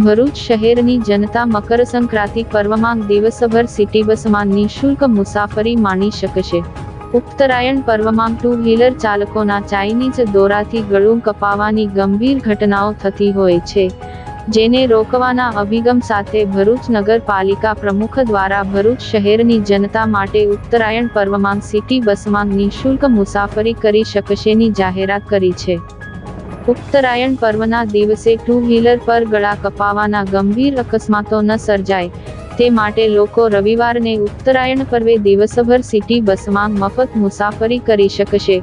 ભરૂચ શહેરની જનતા મકર સંક્રાંતિ પર્વમાં દિવસભર સિટી બસમાં નિઃશુલ્ક મુસાફરી માણી શકશે। ઉત્તરાયણ પર્વમાં ટુ વ્હીલર ચાલકોના ચાઇનીઝ દોરાથી ગળું કપાવાની ગંભીર ઘટનાઓ થતી હોય છે, જેને રોકવાના અભિગમ સાથે ભરૂચ નગરપાલિકા પ્રમુખ દ્વારા ભરૂચ શહેરની જનતા માટે ઉત્તરાયણ પર્વમાં સિટી બસમાં નિઃશુલ્ક મુસાફરી કરી શકશેની જાહેરાત કરી છે। ઉત્તરાયણ પર્વના દિવસે ટુ વ્હીલર પર ગળા કપાવાના ગંભીર અકસ્માતો ન સર્જાય તે માટે લોકો રવિવારને ઉત્તરાયણ પર્વે દિવસભર સિટી બસમાં મફત મુસાફરી કરી શકશે।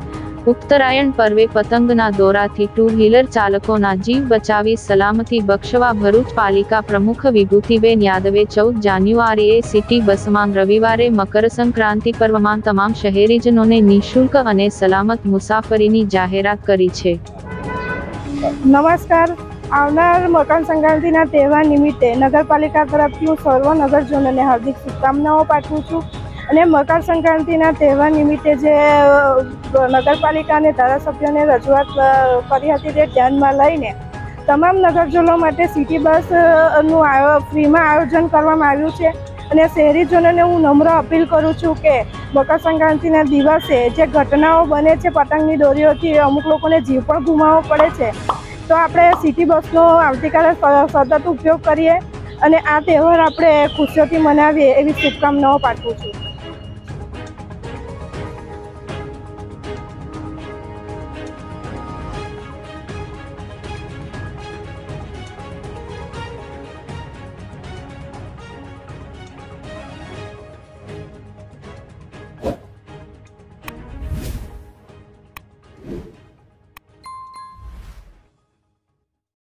ઉત્તરાયણ પર્વે પતંગના દોરાથી ટુ વ્હીલર ચાલકોના જીવ બચાવી સલામતી બક્ષવા ભરૂચ પાલિકા પ્રમુખ વિભૂતિબેન યાદવે 14 જાન્યુઆરીએ સિટી બસમાં રવિવારે મકર સંક્રાંતિ પર્વમાં તમામ શહેરીજનોને નિઃશુલ્ક અને સલામત મુસાફરીની જાહેરાત કરી છે। નમસ્કાર। આવનાર મકર સંક્રાંતિના તહેવાર નિમિત્તે નગરપાલિકા તરફથી હું સર્વ નગરજનોને હાર્દિક શુભકામનાઓ પાઠવું છું અને મકર સંક્રાંતિના તહેવાર નિમિત્તે જે નગરપાલિકા અને ધારાસભ્યોને રજૂઆત કરી હતી તે ધ્યાનમાં લઈને તમામ નગરજનો માટે સિટી બસનું ફ્રીમાં આયોજન કરવામાં આવ્યું છે અને શહેરીજનોને હું નમ્ર અપીલ કરું છું કે મકર સંક્રાંતિના દિવસે જે ઘટનાઓ બને છે પતંગની દોરીઓથી અમુક લોકોને જીવ પણ ગુમાવવો પડે છે, તો આપણે સિટી બસનો આવતીકાલે સતત ઉપયોગ કરીએ અને આ તહેવાર આપણે ખુશીઓથી મનાવીએ એવી શુભકામનાઓ પાઠવું છું।